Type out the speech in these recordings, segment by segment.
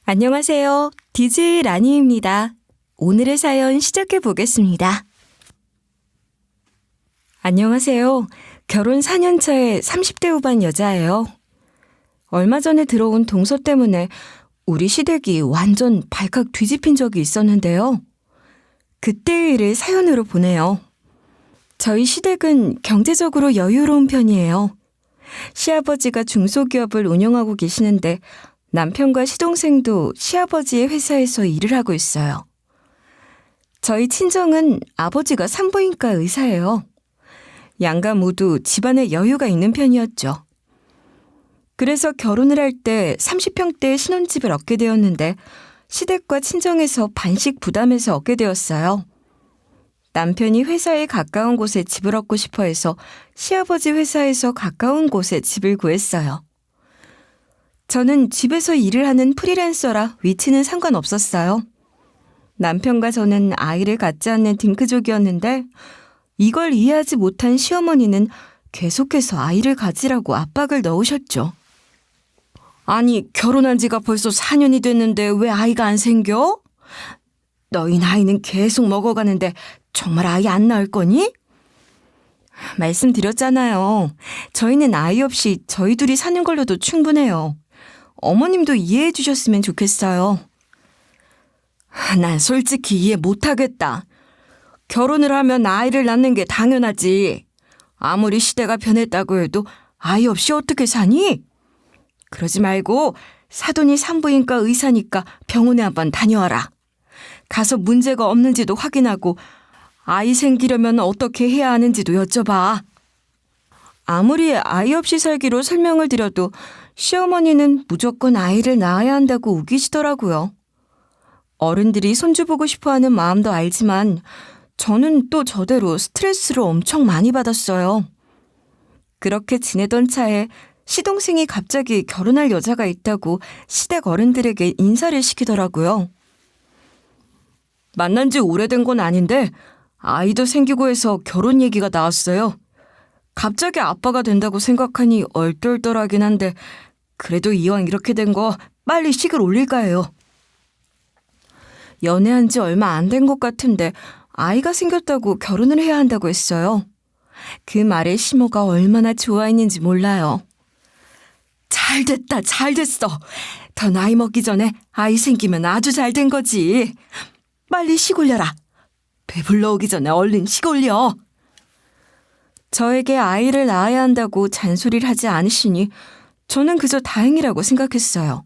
안녕하세요. DJ 라니입니다. 오늘의 사연 시작해 보겠습니다. 안녕하세요. 결혼 4년 차의 30대 후반 여자예요. 얼마 전에 들어온 동서 때문에 우리 시댁이 완전 발칵 뒤집힌 적이 있었는데요. 그때의 일을 사연으로 보내요. 저희 시댁은 경제적으로 여유로운 편이에요. 시아버지가 중소기업을 운영하고 계시는데 남편과 시동생도 시아버지의 회사에서 일을 하고 있어요. 저희 친정은 아버지가 산부인과 의사예요. 양가 모두 집안에 여유가 있는 편이었죠. 그래서 결혼을 할 때 30평대의 신혼집을 얻게 되었는데 시댁과 친정에서 반씩 부담해서 얻게 되었어요. 남편이 회사에 가까운 곳에 집을 얻고 싶어 해서 시아버지 회사에서 가까운 곳에 집을 구했어요. 저는 집에서 일을 하는 프리랜서라 위치는 상관없었어요. 남편과 저는 아이를 갖지 않는 딩크족이었는데 이걸 이해하지 못한 시어머니는 계속해서 아이를 가지라고 압박을 넣으셨죠. 아니, 결혼한 지가 벌써 4년이 됐는데 왜 아이가 안 생겨? 너희 나이는 계속 먹어가는데 정말 아이 안 낳을 거니? 말씀드렸잖아요. 저희는 아이 없이 저희 둘이 사는 걸로도 충분해요. 어머님도 이해해 주셨으면 좋겠어요. 난 솔직히 이해 못하겠다. 결혼을 하면 아이를 낳는 게 당연하지. 아무리 시대가 변했다고 해도 아이 없이 어떻게 사니? 그러지 말고 사돈이 산부인과 의사니까 병원에 한번 다녀와라. 가서 문제가 없는지도 확인하고 아이 생기려면 어떻게 해야 하는지도 여쭤봐. 아무리 아이 없이 살기로 설명을 드려도 시어머니는 무조건 아이를 낳아야 한다고 우기시더라고요. 어른들이 손주 보고 싶어하는 마음도 알지만 저는 또 저대로 스트레스를 엄청 많이 받았어요. 그렇게 지내던 차에 시동생이 갑자기 결혼할 여자가 있다고 시댁 어른들에게 인사를 시키더라고요. 만난 지 오래된 건 아닌데 아이도 생기고 해서 결혼 얘기가 나왔어요. 갑자기 아빠가 된다고 생각하니 얼떨떨하긴 한데 그래도 이왕 이렇게 된 거 빨리 식을 올릴까 해요. 연애한 지 얼마 안 된 것 같은데 아이가 생겼다고 결혼을 해야 한다고 했어요. 그 말에 시모가 얼마나 좋아했는지 몰라요. 잘됐다, 잘됐어. 더 나이 먹기 전에 아이 생기면 아주 잘된 거지. 빨리 식 올려라. 배불러 오기 전에 얼른 식 올려. 저에게 아이를 낳아야 한다고 잔소리를 하지 않으시니 저는 그저 다행이라고 생각했어요.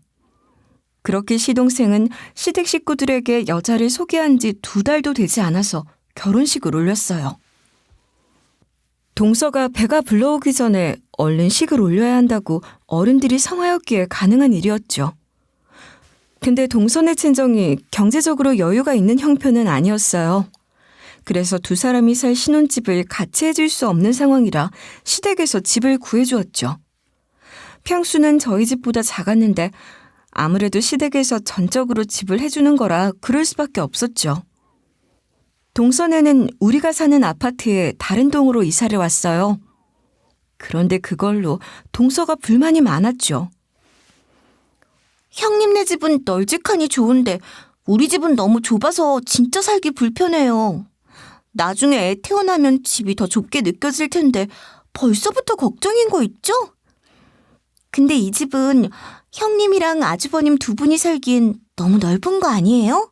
그렇게 시동생은 시댁 식구들에게 여자를 소개한 지 2달도 되지 않아서 결혼식을 올렸어요. 동서가 배가 불러오기 전에 얼른 식을 올려야 한다고 어른들이 성하였기에 가능한 일이었죠. 근데 동서네 친정이 경제적으로 여유가 있는 형편은 아니었어요. 그래서 두 사람이 살 신혼집을 같이 해줄 수 없는 상황이라 시댁에서 집을 구해주었죠. 평수는 저희 집보다 작았는데 아무래도 시댁에서 전적으로 집을 해주는 거라 그럴 수밖에 없었죠. 동서네는 우리가 사는 아파트에 다른 동으로 이사를 왔어요. 그런데 그걸로 동서가 불만이 많았죠. 형님네 집은 널찍하니 좋은데 우리 집은 너무 좁아서 진짜 살기 불편해요. 나중에 애 태어나면 집이 더 좁게 느껴질 텐데 벌써부터 걱정인 거 있죠? 근데 이 집은 형님이랑 아주버님 2분이 살기엔 너무 넓은 거 아니에요?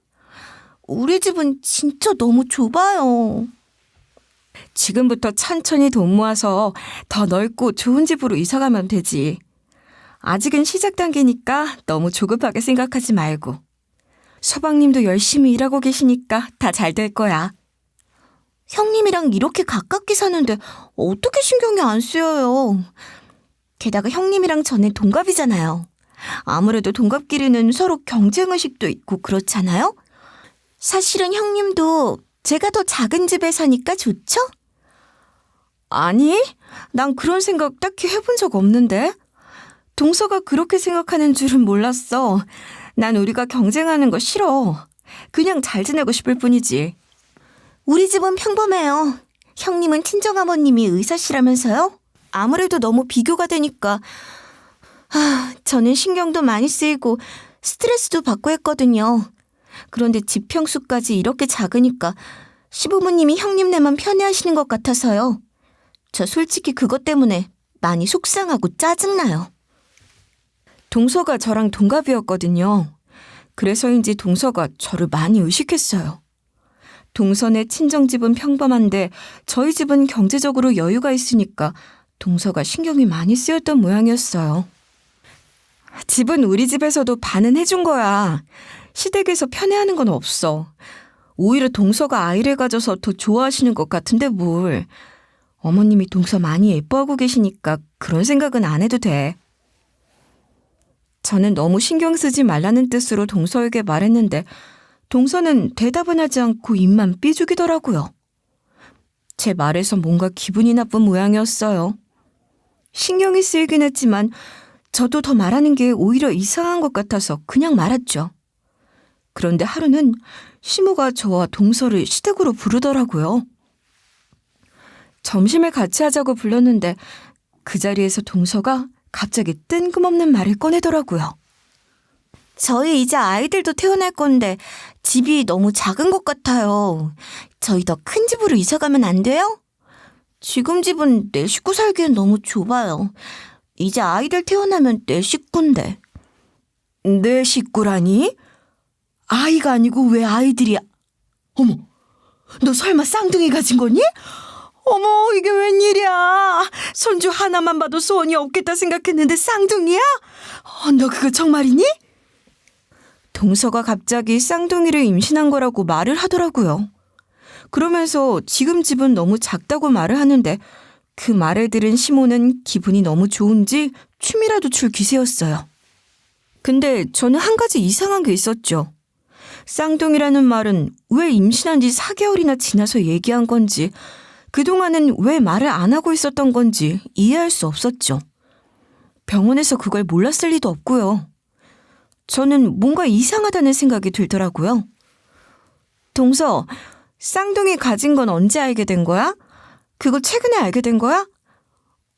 우리 집은 진짜 너무 좁아요. 지금부터 천천히 돈 모아서 더 넓고 좋은 집으로 이사 가면 되지. 아직은 시작 단계니까 너무 조급하게 생각하지 말고. 서방님도 열심히 일하고 계시니까 다 잘 될 거야. 형님이랑 이렇게 가깝게 사는데 어떻게 신경이 안 쓰여요. 게다가 형님이랑 저는 동갑이잖아요. 아무래도 동갑끼리는 서로 경쟁의식도 있고 그렇잖아요. 사실은 형님도 제가 더 작은 집에 사니까 좋죠? 아니, 난 그런 생각 딱히 해본 적 없는데. 동서가 그렇게 생각하는 줄은 몰랐어. 난 우리가 경쟁하는 거 싫어. 그냥 잘 지내고 싶을 뿐이지. 우리 집은 평범해요. 형님은 친정아버님이 의사시라면서요? 아무래도 너무 비교가 되니까. 저는 신경도 많이 쓰이고 스트레스도 받고 했거든요. 그런데 집 평수까지 이렇게 작으니까 시부모님이 형님네만 편애하시는 것 같아서요. 저 솔직히 그것 때문에 많이 속상하고 짜증나요. 동서가 저랑 동갑이었거든요. 그래서인지 동서가 저를 많이 의식했어요. 동서네 친정집은 평범한데 저희 집은 경제적으로 여유가 있으니까 동서가 신경이 많이 쓰였던 모양이었어요. 집은 우리 집에서도 반은 해준 거야. 시댁에서 편애하는 건 없어. 오히려 동서가 아이를 가져서 더 좋아하시는 것 같은데 뭘. 어머님이 동서 많이 예뻐하고 계시니까 그런 생각은 안 해도 돼. 저는 너무 신경 쓰지 말라는 뜻으로 동서에게 말했는데 동서는 대답은 하지 않고 입만 삐죽이더라고요. 제 말에서 뭔가 기분이 나쁜 모양이었어요. 신경이 쓰이긴 했지만 저도 더 말하는 게 오히려 이상한 것 같아서 그냥 말았죠. 그런데 하루는 시모가 저와 동서를 시댁으로 부르더라고요. 점심을 같이 하자고 불렀는데 그 자리에서 동서가 갑자기 뜬금없는 말을 꺼내더라고요. 저희 이제 아이들도 태어날 건데 집이 너무 작은 것 같아요. 저희 더 큰 집으로 이사 가면 안 돼요? 지금 집은 내 식구 살기엔 너무 좁아요. 이제 아이들 태어나면 내 식구인데. 내 식구라니? 아이가 아니고 왜 아이들이야? 어머, 너 설마 쌍둥이 가진 거니? 어머, 이게 웬일이야? 손주 하나만 봐도 소원이 없겠다 생각했는데 쌍둥이야? 너 그거 정말이니? 동서가 갑자기 쌍둥이를 임신한 거라고 말을 하더라고요. 그러면서 지금 집은 너무 작다고 말을 하는데 그 말을 들은 시모는 기분이 너무 좋은지 춤이라도 출 기세였어요. 근데 저는 한 가지 이상한 게 있었죠. 쌍둥이라는 말은 왜 임신한 지 4개월이나 지나서 얘기한 건지 그동안은 왜 말을 안 하고 있었던 건지 이해할 수 없었죠. 병원에서 그걸 몰랐을 리도 없고요. 저는 뭔가 이상하다는 생각이 들더라고요. 동서, 쌍둥이 가진 건 언제 알게 된 거야? 그거 최근에 알게 된 거야?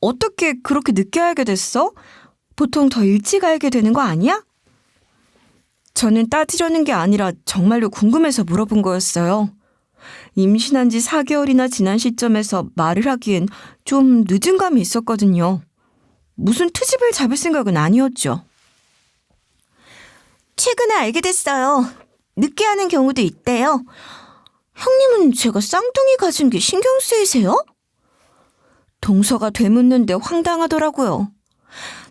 어떻게 그렇게 늦게 알게 됐어? 보통 더 일찍 알게 되는 거 아니야? 저는 따지려는 게 아니라 정말로 궁금해서 물어본 거였어요. 임신한 지 4개월이나 지난 시점에서 말을 하기엔 좀 늦은 감이 있었거든요. 무슨 트집을 잡을 생각은 아니었죠. 최근에 알게 됐어요. 늦게 하는 경우도 있대요. 형님은 제가 쌍둥이 가진 게 신경 쓰이세요? 동서가 되묻는데 황당하더라고요.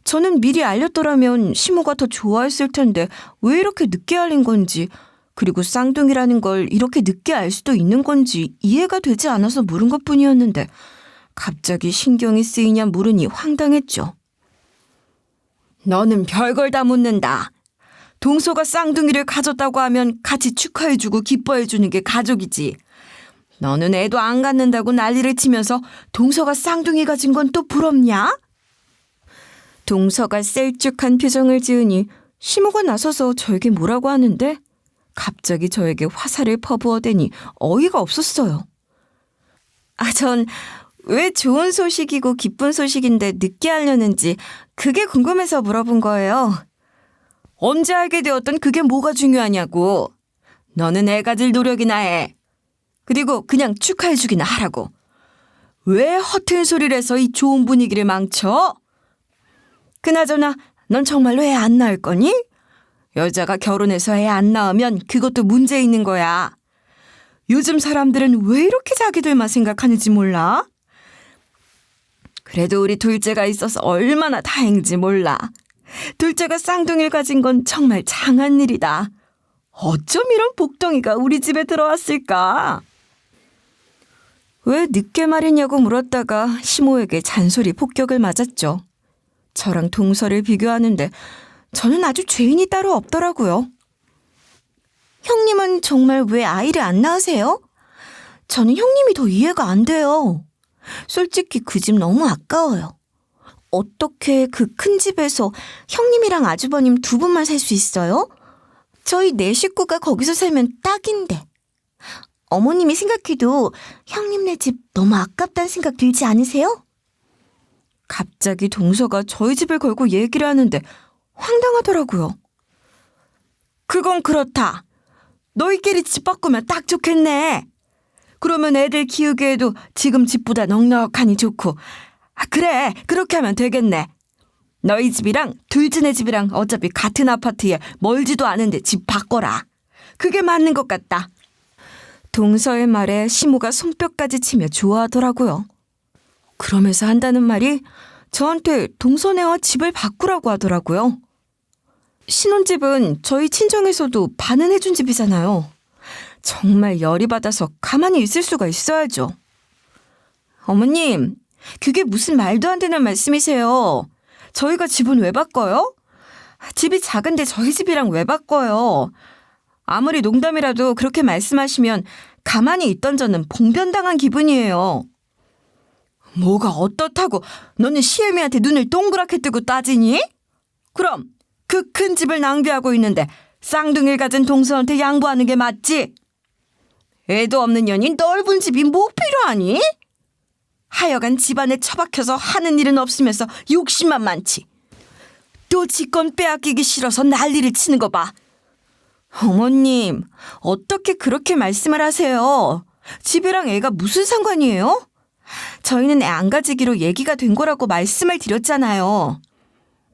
저는 미리 알렸더라면 시모가 더 좋아했을 텐데 왜 이렇게 늦게 알린 건지 그리고 쌍둥이라는 걸 이렇게 늦게 알 수도 있는 건지 이해가 되지 않아서 물은 것뿐이었는데 갑자기 신경이 쓰이냐 물으니 황당했죠. 너는 별걸 다 묻는다. 동서가 쌍둥이를 가졌다고 하면 같이 축하해주고 기뻐해주는 게 가족이지. 너는 애도 안 갖는다고 난리를 치면서 동서가 쌍둥이 가진 건 또 부럽냐? 동서가 셀쭉한 표정을 지으니 시모가 나서서 저에게 뭐라고 하는데 갑자기 저에게 화살을 퍼부어대니 어이가 없었어요. 전 왜 좋은 소식이고 기쁜 소식인데 늦게 알려는지 그게 궁금해서 물어본 거예요. 언제 알게 되었던 그게 뭐가 중요하냐고. 너는 애 가질 노력이나 해. 그리고 그냥 축하해주기나 하라고. 왜 허튼 소리를 해서 이 좋은 분위기를 망쳐? 그나저나 넌 정말로 애 안 낳을 거니? 여자가 결혼해서 애 안 낳으면 그것도 문제 있는 거야. 요즘 사람들은 왜 이렇게 자기들만 생각하는지 몰라? 그래도 우리 둘째가 있어서 얼마나 다행인지 몰라. 둘째가 쌍둥이를 가진 건 정말 장한 일이다. 어쩜 이런 복덩이가 우리 집에 들어왔을까? 왜 늦게 말했냐고 물었다가 시모에게 잔소리 폭격을 맞았죠. 저랑 동서를 비교하는데 저는 아주 죄인이 따로 없더라고요. 형님은 정말 왜 아이를 안 낳으세요? 저는 형님이 더 이해가 안 돼요. 솔직히 그 집 너무 아까워요. 어떻게 그 큰 집에서 형님이랑 아주버님 두 분만 살 수 있어요? 저희 네 식구가 거기서 살면 딱인데. 어머님이 생각해도 형님네 집 너무 아깝다는 생각 들지 않으세요? 갑자기 동서가 저희 집을 걸고 얘기를 하는데 황당하더라고요. 그건 그렇다. 너희끼리 집 바꾸면 딱 좋겠네. 그러면 애들 키우기에도 지금 집보다 넉넉하니 좋고. 그래, 그렇게 하면 되겠네. 너희 집이랑 둘째네 집이랑 어차피 같은 아파트에 멀지도 않은데 집 바꿔라. 그게 맞는 것 같다. 동서의 말에 시모가 손뼉까지 치며 좋아하더라고요. 그러면서 한다는 말이 저한테 동서네와 집을 바꾸라고 하더라고요. 신혼집은 저희 친정에서도 반환해준 집이잖아요. 정말 열이 받아서 가만히 있을 수가 있어야죠. 어머님, 그게 무슨 말도 안 되는 말씀이세요. 저희가 집은 왜 바꿔요? 집이 작은데 저희 집이랑 왜 바꿔요? 아무리 농담이라도 그렇게 말씀하시면 가만히 있던 저는 봉변당한 기분이에요. 뭐가 어떻다고 너는 시애미한테 눈을 동그랗게 뜨고 따지니? 그럼 그 큰 집을 낭비하고 있는데 쌍둥이를 가진 동서한테 양보하는 게 맞지? 애도 없는 년이 넓은 집이 뭐 필요하니? 하여간 집안에 처박혀서 하는 일은 없으면서 욕심만 많지. 또 지건 빼앗기기 싫어서 난리를 치는 거 봐. 어머님, 어떻게 그렇게 말씀을 하세요? 집이랑 애가 무슨 상관이에요? 저희는 애 안 가지기로 얘기가 된 거라고 말씀을 드렸잖아요.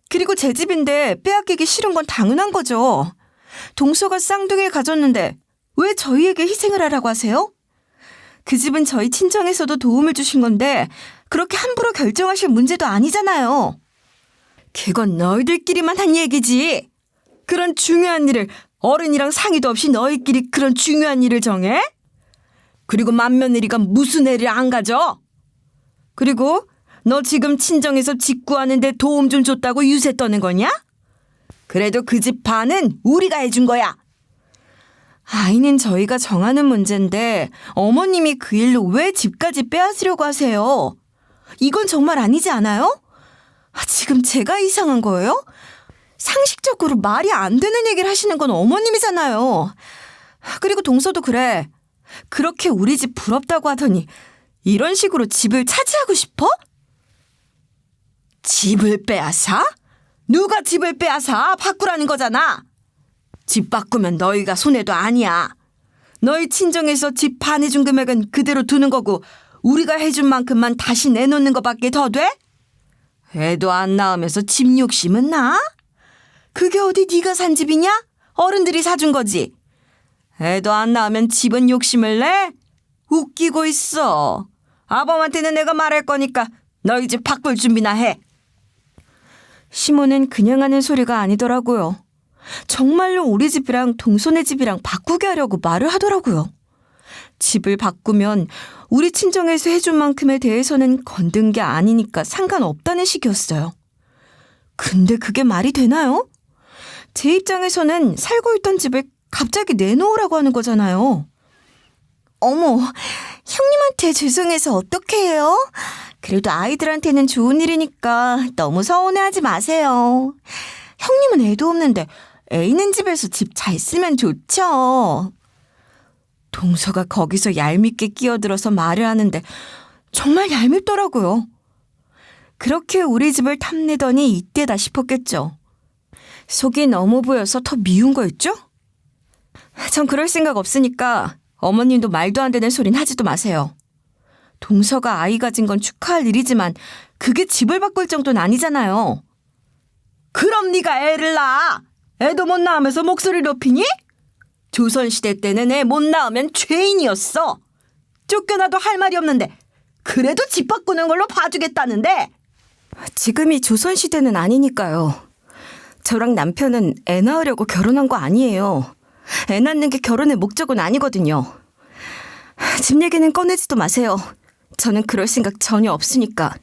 그리고 제 집인데 빼앗기기 싫은 건 당연한 거죠. 동서가 쌍둥이를 가졌는데 왜 저희에게 희생을 하라고 하세요? 그 집은 저희 친정에서도 도움을 주신 건데 그렇게 함부로 결정하실 문제도 아니잖아요. 그건 너희들끼리만 한 얘기지. 그런 중요한 일을 어른이랑 상의도 없이 너희끼리 그런 중요한 일을 정해? 그리고 맏며느리가 무슨 애를 안 가져? 그리고 너 지금 친정에서 집 구하는데 도움 좀 줬다고 유세 떠는 거냐? 그래도 그 집 반은 우리가 해준 거야. 아이는 저희가 정하는 문제인데 어머님이 그 일로 왜 집까지 빼앗으려고 하세요? 이건 정말 아니지 않아요? 지금 제가 이상한 거예요? 상식적으로 말이 안 되는 얘기를 하시는 건 어머님이잖아요. 그리고 동서도 그래. 그렇게 우리 집 부럽다고 하더니 이런 식으로 집을 차지하고 싶어? 집을 빼앗아? 누가 집을 빼앗아? 바꾸라는 거잖아. 집 바꾸면 너희가 손해도 아니야. 너희 친정에서 집 반해준 금액은 그대로 두는 거고 우리가 해준 만큼만 다시 내놓는 것밖에 더 돼? 애도 안 낳으면서 집 욕심은 나? 그게 어디 네가 산 집이냐? 어른들이 사준 거지. 애도 안 낳으면 집은 욕심을 내? 웃기고 있어. 아범한테는 내가 말할 거니까 너희 집 바꿀 준비나 해. 시모는 그냥 하는 소리가 아니더라고요. 정말로 우리 집이랑 동서네 집이랑 바꾸게 하려고 말을 하더라고요. 집을 바꾸면 우리 친정에서 해준 만큼에 대해서는 건든 게 아니니까 상관없다는 식이었어요. 근데 그게 말이 되나요? 제 입장에서는 살고 있던 집을 갑자기 내놓으라고 하는 거잖아요. 어머, 형님한테 죄송해서 어떡해요? 그래도 아이들한테는 좋은 일이니까 너무 서운해하지 마세요. 형님은 애도 없는데 애 있는 집에서 집 잘 쓰면 좋죠. 동서가 거기서 얄밉게 끼어들어서 말을 하는데 정말 얄밉더라고요. 그렇게 우리 집을 탐내더니 이때다 싶었겠죠. 속이 너무 보여서 더 미운 거였죠? 전 그럴 생각 없으니까 어머님도 말도 안 되는 소린 하지도 마세요. 동서가 아이 가진 건 축하할 일이지만 그게 집을 바꿀 정도는 아니잖아요. 그럼 네가 애를 낳아. 애도 못 낳으면서 목소리 높이니? 조선시대 때는 애 못 낳으면 죄인이었어. 쫓겨나도 할 말이 없는데 그래도 집 바꾸는 걸로 봐주겠다는데. 지금이 조선시대는 아니니까요. 저랑 남편은 애 낳으려고 결혼한 거 아니에요. 애 낳는 게 결혼의 목적은 아니거든요. 집 얘기는 꺼내지도 마세요. 저는 그럴 생각 전혀 없으니까.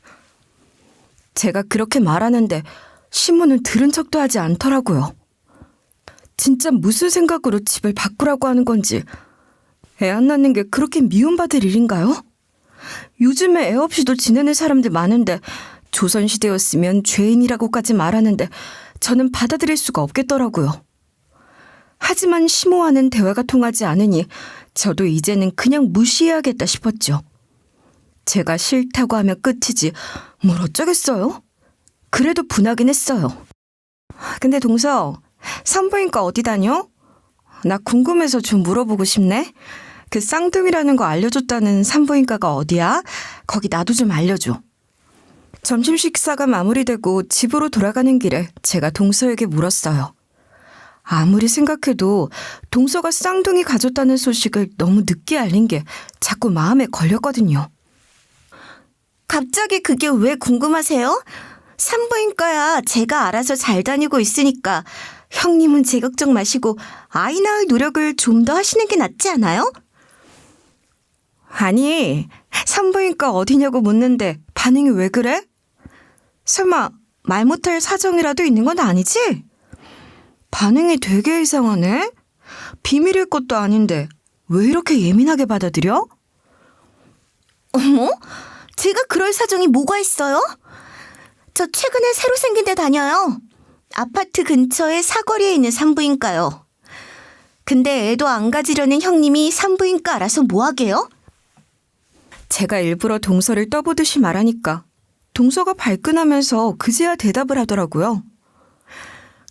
제가 그렇게 말하는데 시모는 들은 척도 하지 않더라고요. 진짜 무슨 생각으로 집을 바꾸라고 하는 건지. 애 안 낳는 게 그렇게 미움받을 일인가요? 요즘에 애 없이도 지내는 사람들 많은데 조선시대였으면 죄인이라고까지 말하는데 저는 받아들일 수가 없겠더라고요. 하지만 시모와는 대화가 통하지 않으니 저도 이제는 그냥 무시해야겠다 싶었죠. 제가 싫다고 하면 끝이지 뭘 어쩌겠어요? 그래도 분하긴 했어요. 근데 동서, 산부인과 어디 다녀? 나 궁금해서 좀 물어보고 싶네. 그 쌍둥이라는 거 알려줬다는 산부인과가 어디야? 거기 나도 좀 알려줘. 점심 식사가 마무리되고 집으로 돌아가는 길에 제가 동서에게 물었어요. 아무리 생각해도 동서가 쌍둥이 가졌다는 소식을 너무 늦게 알린 게 자꾸 마음에 걸렸거든요. 갑자기 그게 왜 궁금하세요? 산부인과야 제가 알아서 잘 다니고 있으니까 형님은 제 걱정 마시고 아이 낳을 노력을 좀 더 하시는 게 낫지 않아요? 아니, 산부인과 어디냐고 묻는데 반응이 왜 그래? 설마 말 못할 사정이라도 있는 건 아니지? 반응이 되게 이상하네? 비밀일 것도 아닌데 왜 이렇게 예민하게 받아들여? 어머? 제가 그럴 사정이 뭐가 있어요? 저 최근에 새로 생긴 데 다녀요. 아파트 근처에 사거리에 있는 산부인과요. 근데 애도 안 가지려는 형님이 산부인과 알아서 뭐 하게요? 제가 일부러 동서를 떠보듯이 말하니까 동서가 발끈하면서 그제야 대답을 하더라고요.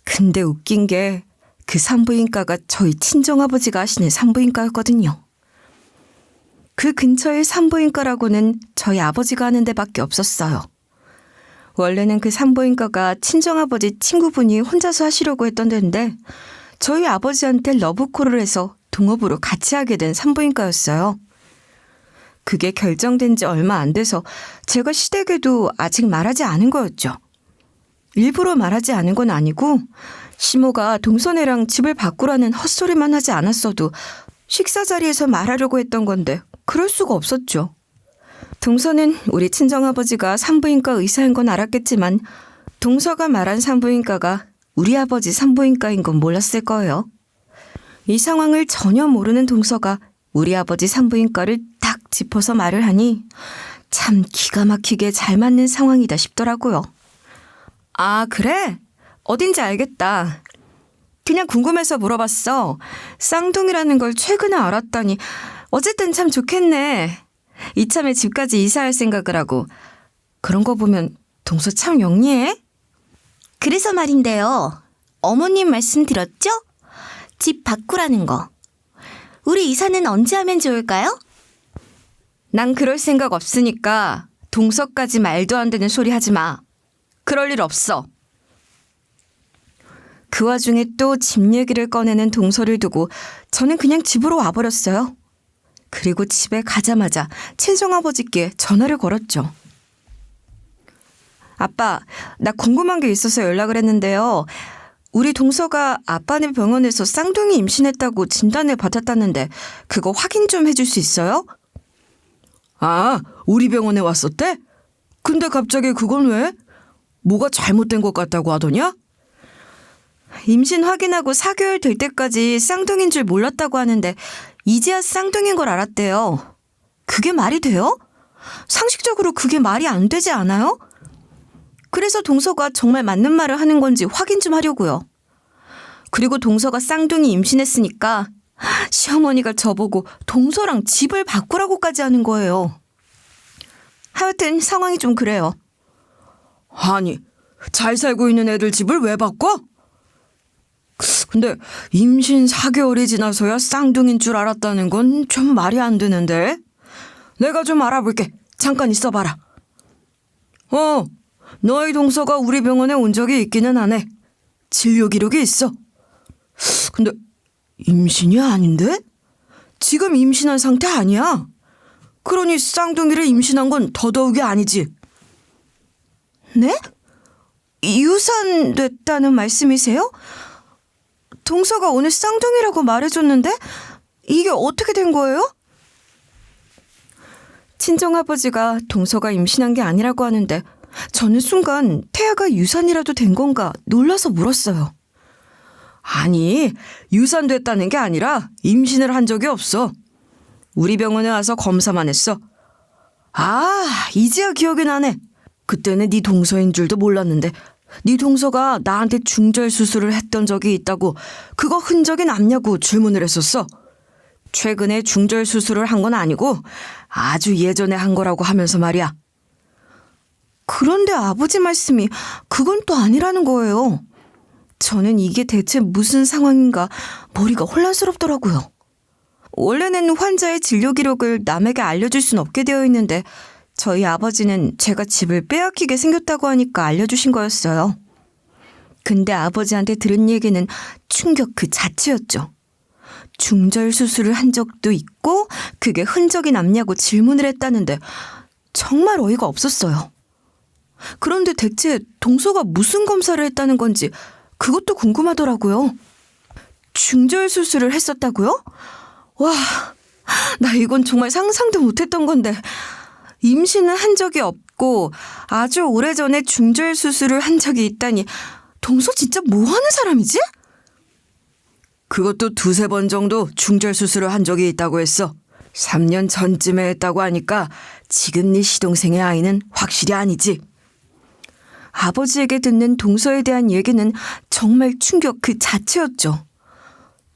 근데 웃긴 게 그 산부인과가 저희 친정아버지가 하시는 산부인과였거든요. 그 근처의 산부인과라고는 저희 아버지가 하는 데밖에 없었어요. 원래는 그 산부인과가 친정아버지 친구분이 혼자서 하시려고 했던 데인데 저희 아버지한테 러브콜을 해서 동업으로 같이 하게 된 산부인과였어요. 그게 결정된 지 얼마 안 돼서 제가 시댁에도 아직 말하지 않은 거였죠. 일부러 말하지 않은 건 아니고 시모가 동서네랑 집을 바꾸라는 헛소리만 하지 않았어도 식사 자리에서 말하려고 했던 건데 그럴 수가 없었죠. 동서는 우리 친정아버지가 산부인과 의사인 건 알았겠지만 동서가 말한 산부인과가 우리 아버지 산부인과인 건 몰랐을 거예요. 이 상황을 전혀 모르는 동서가 우리 아버지 산부인과를 딱 짚어서 말을 하니 참 기가 막히게 잘 맞는 상황이다 싶더라고요. 아, 그래? 어딘지 알겠다. 그냥 궁금해서 물어봤어. 쌍둥이라는 걸 최근에 알았다니 어쨌든 참 좋겠네. 이참에 집까지 이사할 생각을 하고. 그런 거 보면 동서 참 영리해? 그래서 말인데요. 어머님 말씀 들었죠? 집 바꾸라는 거. 우리 이사는 언제 하면 좋을까요? 난 그럴 생각 없으니까 동서까지 말도 안 되는 소리 하지 마. 그럴 일 없어. 그 와중에 또 집 얘기를 꺼내는 동서를 두고 저는 그냥 집으로 와버렸어요. 그리고 집에 가자마자 친정아버지께 전화를 걸었죠. 아빠, 나 궁금한 게 있어서 연락을 했는데요. 우리 동서가 아빠네 병원에서 쌍둥이 임신했다고 진단을 받았다는데 그거 확인 좀 해줄 수 있어요? 아, 우리 병원에 왔었대? 근데 갑자기 그건 왜? 뭐가 잘못된 것 같다고 하더냐? 임신 확인하고 4개월 될 때까지 쌍둥이인 줄 몰랐다고 하는데 이제야 쌍둥이인 걸 알았대요. 그게 말이 돼요? 상식적으로 그게 말이 안 되지 않아요? 그래서 동서가 정말 맞는 말을 하는 건지 확인 좀 하려고요. 그리고 동서가 쌍둥이 임신했으니까 시어머니가 저보고 동서랑 집을 바꾸라고까지 하는 거예요. 하여튼 상황이 좀 그래요. 아니, 잘 살고 있는 애들 집을 왜 바꿔? 근데 임신 4개월이 지나서야 쌍둥이인 줄 알았다는 건 좀 말이 안 되는데. 내가 좀 알아볼게. 잠깐 있어봐라. 너희 동서가 우리 병원에 온 적이 있기는 하네. 진료 기록이 있어. 근데 임신이 아닌데? 지금 임신한 상태 아니야. 그러니 쌍둥이를 임신한 건 더더욱이 아니지. 네? 유산됐다는 말씀이세요? 동서가 오늘 쌍둥이라고 말해줬는데 이게 어떻게 된 거예요? 친정아버지가 동서가 임신한 게 아니라고 하는데 저는 순간 태아가 유산이라도 된 건가 놀라서 물었어요. 아니, 유산됐다는 게 아니라 임신을 한 적이 없어. 우리 병원에 와서 검사만 했어. 아, 이제야 기억이 나네. 그때는 네 동서인 줄도 몰랐는데 네 동서가 나한테 중절 수술을 했던 적이 있다고 그거 흔적이 남냐고 질문을 했었어. 최근에 중절 수술을 한 건 아니고 아주 예전에 한 거라고 하면서 말이야. 그런데 아버지 말씀이 그건 또 아니라는 거예요. 저는 이게 대체 무슨 상황인가 머리가 혼란스럽더라고요. 원래는 환자의 진료 기록을 남에게 알려줄 순 없게 되어 있는데 저희 아버지는 제가 집을 빼앗기게 생겼다고 하니까 알려주신 거였어요. 근데 아버지한테 들은 얘기는 충격 그 자체였죠. 중절 수술을 한 적도 있고 그게 흔적이 남냐고 질문을 했다는데 정말 어이가 없었어요. 그런데 대체 동서가 무슨 검사를 했다는 건지 그것도 궁금하더라고요. 중절 수술을 했었다고요? 와, 나 이건 정말 상상도 못했던 건데 임신은 한 적이 없고 아주 오래전에 중절 수술을 한 적이 있다니 동서 진짜 뭐 하는 사람이지? 그것도 2-3번 정도 중절 수술을 한 적이 있다고 했어. 3년 전쯤에 했다고 하니까 지금 네 시동생의 아이는 확실히 아니지. 아버지에게 듣는 동서에 대한 얘기는 정말 충격 그 자체였죠.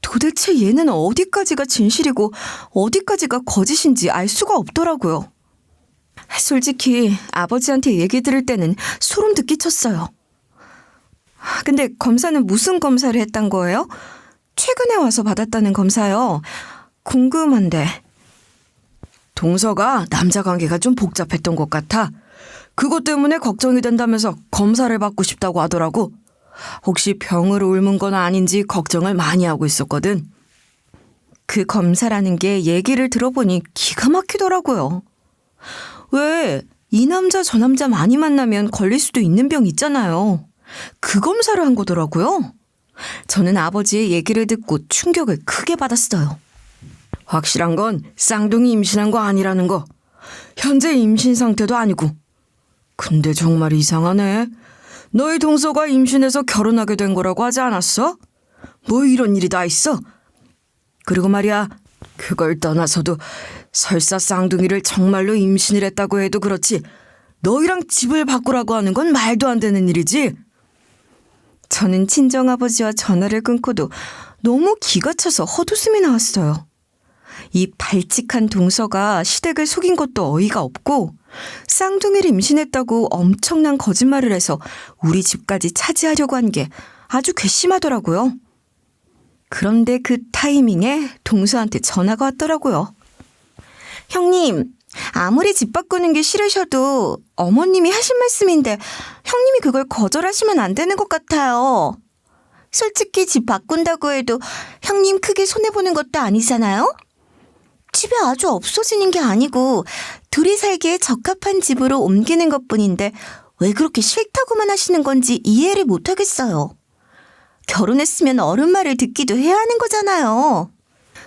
도대체 얘는 어디까지가 진실이고 어디까지가 거짓인지 알 수가 없더라고요. 솔직히 아버지한테 얘기 들을 때는 소름도 끼쳤어요. 근데 검사는 무슨 검사를 했단 거예요? 최근에 와서 받았다는 검사요. 궁금한데. 동서가 남자 관계가 좀 복잡했던 것 같아. 그것 때문에 걱정이 된다면서 검사를 받고 싶다고 하더라고. 혹시 병으로 옮은 건 아닌지 걱정을 많이 하고 있었거든. 그 검사라는 게 얘기를 들어보니 기가 막히더라고요. 왜 이 남자 저 남자 많이 만나면 걸릴 수도 있는 병 있잖아요. 그 검사를 한 거더라고요. 저는 아버지의 얘기를 듣고 충격을 크게 받았어요. 확실한 건 쌍둥이 임신한 거 아니라는 거. 현재 임신 상태도 아니고. 근데 정말 이상하네. 너희 동서가 임신해서 결혼하게 된 거라고 하지 않았어? 뭐 이런 일이 다 있어? 그리고 말이야, 그걸 떠나서도 설사 쌍둥이를 정말로 임신을 했다고 해도 그렇지 너희랑 집을 바꾸라고 하는 건 말도 안 되는 일이지. 저는 친정아버지와 전화를 끊고도 너무 기가 차서 헛웃음이 나왔어요. 이 발칙한 동서가 시댁을 속인 것도 어이가 없고 쌍둥이를 임신했다고 엄청난 거짓말을 해서 우리 집까지 차지하려고 한 게 아주 괘씸하더라고요. 그런데 그 타이밍에 동서한테 전화가 왔더라고요. 형님, 아무리 집 바꾸는 게 싫으셔도 어머님이 하신 말씀인데 형님이 그걸 거절하시면 안 되는 것 같아요. 솔직히 집 바꾼다고 해도 형님 크게 손해보는 것도 아니잖아요? 집이 아주 없어지는 게 아니고 둘이 살기에 적합한 집으로 옮기는 것뿐인데 왜 그렇게 싫다고만 하시는 건지 이해를 못하겠어요. 결혼했으면 어른 말을 듣기도 해야 하는 거잖아요.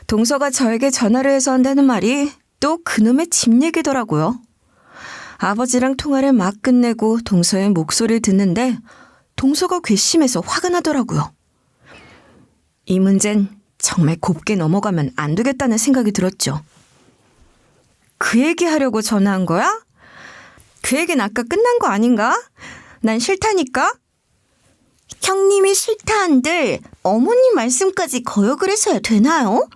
동서가 저에게 전화를 해서 한다는 말이 또 그놈의 집 얘기더라고요. 아버지랑 통화를 막 끝내고 동서의 목소리를 듣는데 동서가 괘씸해서 화가 나더라고요. 이 문제는 정말 곱게 넘어가면 안 되겠다는 생각이 들었죠. 그 얘기하려고 전화한 거야? 그 얘기는 아까 끝난 거 아닌가? 난 싫다니까? 형님이 싫다 한들 어머님 말씀까지 거역을 해서야 되나요?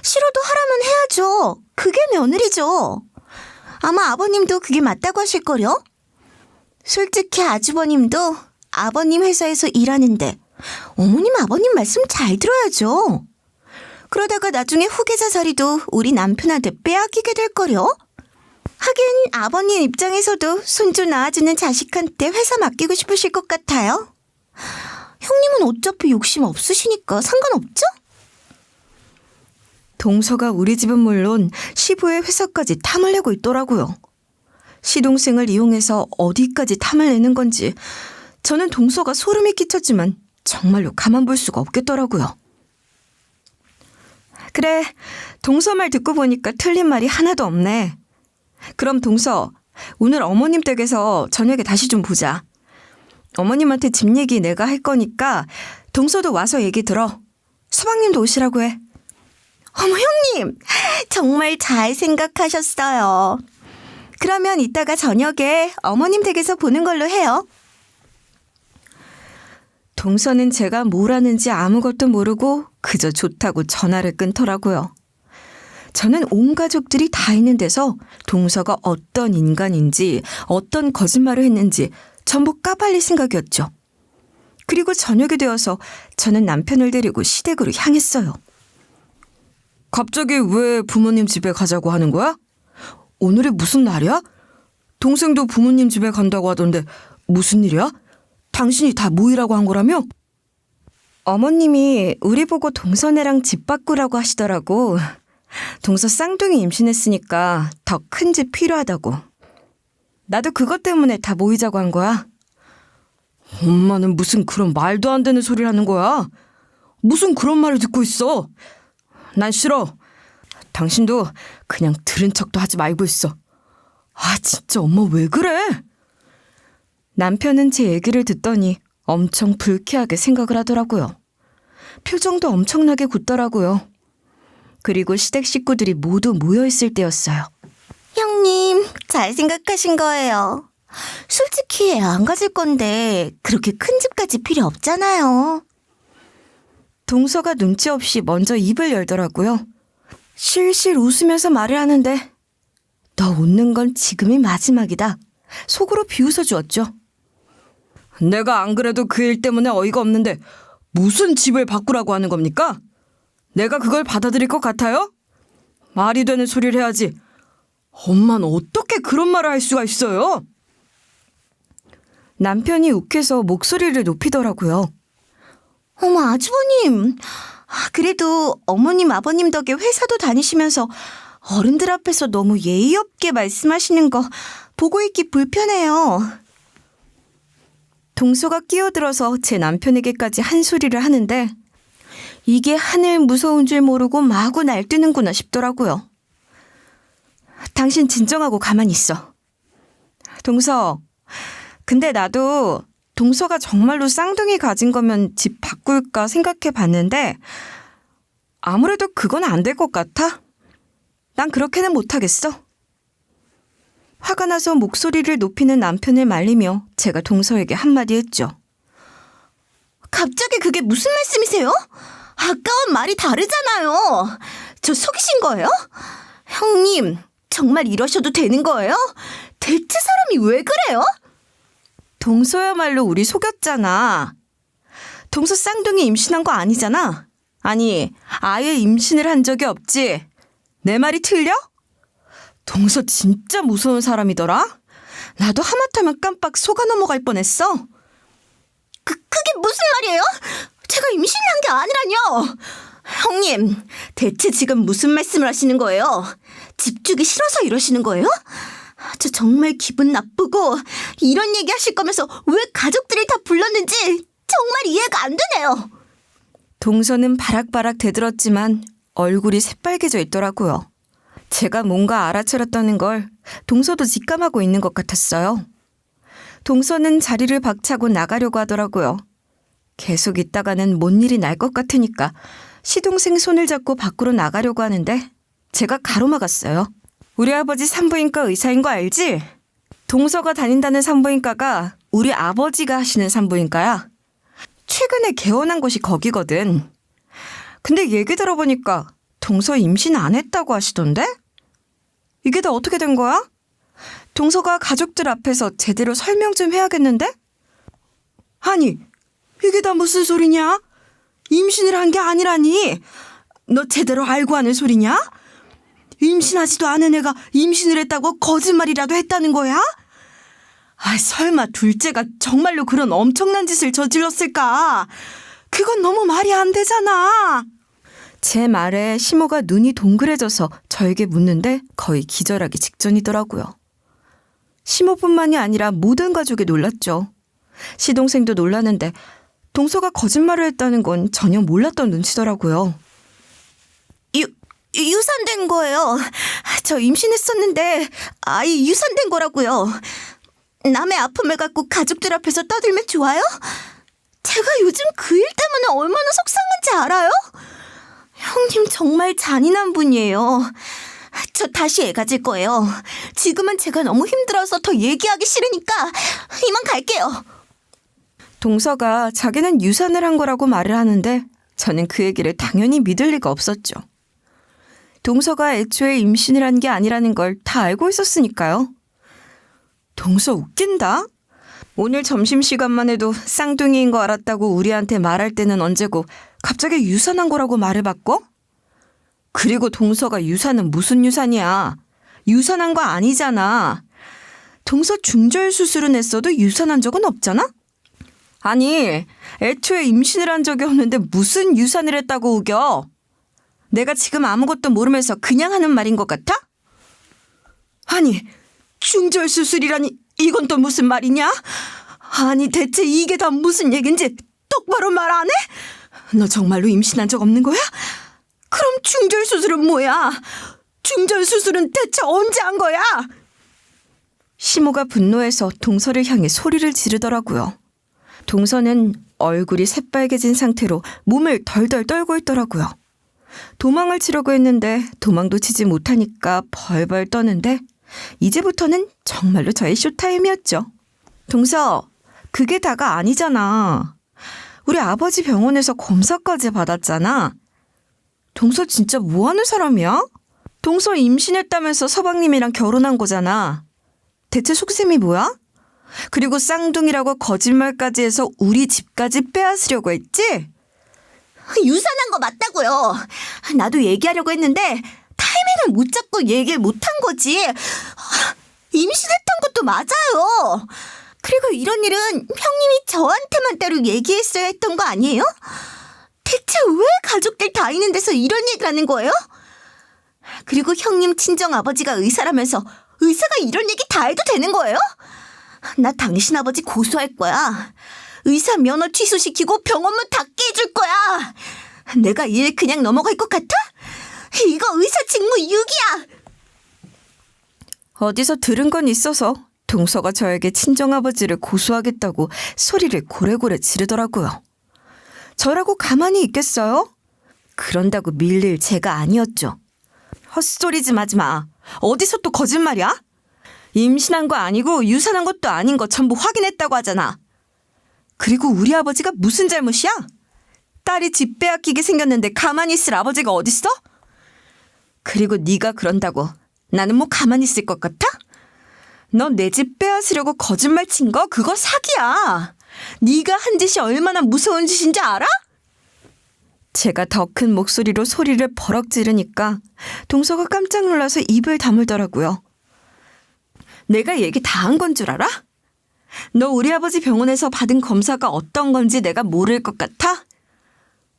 싫어도 하라면 해야죠. 그게 며느리죠. 아마 아버님도 그게 맞다고 하실걸요? 솔직히 아주버님도 아버님 회사에서 일하는데 어머님 아버님 말씀 잘 들어야죠. 그러다가 나중에 후계자 자리도 우리 남편한테 빼앗기게 될걸요? 하긴 아버님 입장에서도 손주 낳아주는 자식한테 회사 맡기고 싶으실 것 같아요. 형님은 어차피 욕심 없으시니까 상관없죠? 동서가 우리 집은 물론 시부의 회사까지 탐을 내고 있더라고요. 시동생을 이용해서 어디까지 탐을 내는 건지 저는 동서가 소름이 끼쳤지만 정말로 가만 볼 수가 없겠더라고요. 그래, 동서 말 듣고 보니까 틀린 말이 하나도 없네. 그럼 동서, 오늘 어머님 댁에서 저녁에 다시 좀 보자. 어머님한테 집 얘기 내가 할 거니까 동서도 와서 얘기 들어. 서방님도 오시라고 해. 어머 형님, 정말 잘 생각하셨어요. 그러면 이따가 저녁에 어머님 댁에서 보는 걸로 해요. 동서는 제가 뭘 하는지 아무것도 모르고 그저 좋다고 전화를 끊더라고요. 저는 온 가족들이 다 있는 데서 동서가 어떤 인간인지 어떤 거짓말을 했는지 전부 까발릴 생각이었죠. 그리고 저녁이 되어서 저는 남편을 데리고 시댁으로 향했어요. 갑자기 왜 부모님 집에 가자고 하는 거야? 오늘이 무슨 날이야? 동생도 부모님 집에 간다고 하던데 무슨 일이야? 당신이 다 모이라고 한 거라며? 어머님이 우리 보고 동서네랑 집 바꾸라고 하시더라고. 동서 쌍둥이 임신했으니까 더 큰 집 필요하다고. 나도 그것 때문에 다 모이자고 한 거야. 엄마는 무슨 그런 말도 안 되는 소리를 하는 거야? 무슨 그런 말을 듣고 있어? 난 싫어. 당신도 그냥 들은 척도 하지 말고 있어. 아, 진짜 엄마 왜 그래? 남편은 제 얘기를 듣더니 엄청 불쾌하게 생각을 하더라고요. 표정도 엄청나게 굳더라고요. 그리고 시댁 식구들이 모두 모여있을 때였어요. 형님, 잘 생각하신 거예요. 솔직히 애 안 가질 건데 그렇게 큰 집까지 필요 없잖아요. 동서가 눈치 없이 먼저 입을 열더라고요. 실실 웃으면서 말을 하는데 너 웃는 건 지금이 마지막이다. 속으로 비웃어 주었죠. 내가 안 그래도 그 일 때문에 어이가 없는데 무슨 집을 바꾸라고 하는 겁니까? 내가 그걸 받아들일 것 같아요? 말이 되는 소리를 해야지. 엄마는 어떻게 그런 말을 할 수가 있어요? 남편이 욱해서 목소리를 높이더라고요. 어머, 아주버님. 그래도 어머님, 아버님 덕에 회사도 다니시면서 어른들 앞에서 너무 예의 없게 말씀하시는 거 보고 있기 불편해요. 동서가 끼어들어서 제 남편에게까지 한 소리를 하는데 이게 하늘 무서운 줄 모르고 마구 날뛰는구나 싶더라고요. 당신 진정하고 가만히 있어. 동서, 근데 나도 동서가 정말로 쌍둥이 가진 거면 집 바꿀까 생각해 봤는데 아무래도 그건 안 될 것 같아. 난 그렇게는 못하겠어. 화가 나서 목소리를 높이는 남편을 말리며 제가 동서에게 한마디 했죠. 갑자기 그게 무슨 말씀이세요? 아까운 말이 다르잖아요. 저 속이신 거예요? 형님, 정말 이러셔도 되는 거예요? 대체 사람이 왜 그래요? 동서야말로 우리 속였잖아. 동서 쌍둥이 임신한 거 아니잖아. 아니, 아예 임신을 한 적이 없지. 내 말이 틀려? 동서 진짜 무서운 사람이더라. 나도 하마터면 깜빡 속아 넘어갈 뻔했어. 그게 무슨 말이에요? 제가 임신한 게 아니라뇨. 형님, 대체 지금 무슨 말씀을 하시는 거예요? 집 주기 싫어서 이러시는 거예요? 저 정말 기분 나쁘고 이런 얘기 하실 거면서 왜 가족들을 다 불렀는지 정말 이해가 안 되네요. 동서는 바락바락 대들었지만 얼굴이 새빨개져 있더라고요. 제가 뭔가 알아차렸다는 걸 동서도 직감하고 있는 것 같았어요. 동서는 자리를 박차고 나가려고 하더라고요. 계속 있다가는 뭔 일이 날 것 같으니까 시동생 손을 잡고 밖으로 나가려고 하는데 제가 가로막았어요. 우리 아버지 산부인과 의사인 거 알지? 동서가 다닌다는 산부인과가 우리 아버지가 하시는 산부인과야. 최근에 개원한 곳이 거기거든. 근데 얘기 들어보니까 동서 임신 안 했다고 하시던데? 이게 다 어떻게 된 거야? 동서가 가족들 앞에서 제대로 설명 좀 해야겠는데? 아니, 이게 다 무슨 소리냐? 임신을 한 게 아니라니. 너 제대로 알고 하는 소리냐? 임신하지도 않은 애가 임신을 했다고 거짓말이라도 했다는 거야? 아, 설마 둘째가 정말로 그런 엄청난 짓을 저질렀을까? 그건 너무 말이 안 되잖아. 제 말에 시모가 눈이 동그래져서 저에게 묻는데 거의 기절하기 직전이더라고요. 시모뿐만이 아니라 모든 가족이 놀랐죠. 시동생도 놀랐는데 동서가 거짓말을 했다는 건 전혀 몰랐던 눈치더라고요. 유산된 거예요. 저 임신했었는데 아이 유산된 거라고요. 남의 아픔을 갖고 가족들 앞에서 떠들면 좋아요? 제가 요즘 그 일 때문에 얼마나 속상한지 알아요? 형님 정말 잔인한 분이에요. 저 다시 애 가질 거예요. 지금은 제가 너무 힘들어서 더 얘기하기 싫으니까 이만 갈게요. 동서가 자기는 유산을 한 거라고 말을 하는데 저는 그 얘기를 당연히 믿을 리가 없었죠. 동서가 애초에 임신을 한 게 아니라는 걸 다 알고 있었으니까요. 동서 웃긴다? 오늘 점심시간만 해도 쌍둥이인 거 알았다고 우리한테 말할 때는 언제고 갑자기 유산한 거라고 말을 바꿔? 그리고 동서가 유산은 무슨 유산이야? 유산한 거 아니잖아. 동서 중절 수술은 했어도 유산한 적은 없잖아? 아니, 애초에 임신을 한 적이 없는데 무슨 유산을 했다고 우겨? 내가 지금 아무것도 모르면서 그냥 하는 말인 것 같아? 아니, 중절 수술이라니 이건 또 무슨 말이냐? 아니 대체 이게 다 무슨 얘긴지 똑바로 말 안 해? 너 정말로 임신한 적 없는 거야? 그럼 중절 수술은 뭐야? 중절 수술은 대체 언제 한 거야? 시모가 분노해서 동서를 향해 소리를 지르더라고요. 동서는 얼굴이 새빨개진 상태로 몸을 덜덜 떨고 있더라고요. 도망을 치려고 했는데 도망도 치지 못하니까 벌벌 떠는데 이제부터는 정말로 저의 쇼타임이었죠. 동서, 그게 다가 아니잖아. 우리 아버지 병원에서 검사까지 받았잖아. 동서 진짜 뭐하는 사람이야? 동서 임신했다면서 서방님이랑 결혼한 거잖아. 대체 속셈이 뭐야? 그리고 쌍둥이라고 거짓말까지 해서 우리 집까지 빼앗으려고 했지? 유산한 거 맞다고요. 나도 얘기하려고 했는데 타이밍을 못 잡고 얘기를 못한 거지. 임신했던 것도 맞아요. 그리고 이런 일은 형님이 저한테만 따로 얘기했어야 했던 거 아니에요? 대체 왜 가족들 다 있는 데서 이런 얘기를 하는 거예요? 그리고 형님 친정아버지가 의사라면서 의사가 이런 얘기 다 해도 되는 거예요? 나 당신 아버지 고소할 거야. 의사 면허 취소시키고 병원문 닫게 해줄 거야. 내가 일 그냥 넘어갈 것 같아? 이거 의사 직무 유기야. 어디서 들은 건 있어서 동서가 저에게 친정아버지를 고소하겠다고 소리를 고래고래 지르더라고요. 저라고 가만히 있겠어요? 그런다고 밀릴 제가 아니었죠. 헛소리 좀 하지 마. 어디서 또 거짓말이야? 임신한 거 아니고 유산한 것도 아닌 거 전부 확인했다고 하잖아. 그리고 우리 아버지가 무슨 잘못이야? 딸이 집 빼앗기게 생겼는데 가만히 있을 아버지가 어딨어? 그리고 네가 그런다고 나는 뭐 가만히 있을 것 같아? 너 내 집 빼앗으려고 거짓말 친 거 그거 사기야. 네가 한 짓이 얼마나 무서운 짓인지 알아? 제가 더 큰 목소리로 소리를 버럭 지르니까 동서가 깜짝 놀라서 입을 다물더라고요. 내가 얘기 다 한 건 줄 알아? 너 우리 아버지 병원에서 받은 검사가 어떤 건지 내가 모를 것 같아?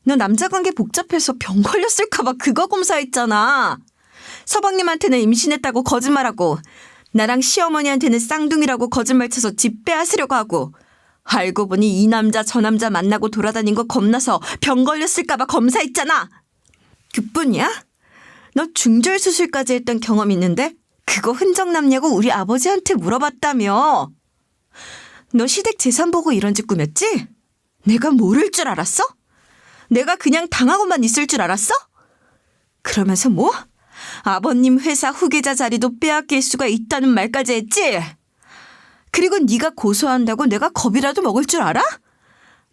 너 남자관계 복잡해서 병 걸렸을까 봐 그거 검사했잖아. 서방님한테는 임신했다고 거짓말하고 나랑 시어머니한테는 쌍둥이라고 거짓말 쳐서 집 빼앗으려고 하고 알고 보니 이 남자 저 남자 만나고 돌아다닌 거 겁나서 병 걸렸을까 봐 검사했잖아. 그뿐이야? 너 중절 수술까지 했던 경험 있는데 그거 흔적 남냐고 우리 아버지한테 물어봤다며. 너 시댁 재산 보고 이런 짓 꾸몄지? 내가 모를 줄 알았어? 내가 그냥 당하고만 있을 줄 알았어? 그러면서 뭐? 아버님 회사 후계자 자리도 빼앗길 수가 있다는 말까지 했지? 그리고 네가 고소한다고 내가 겁이라도 먹을 줄 알아?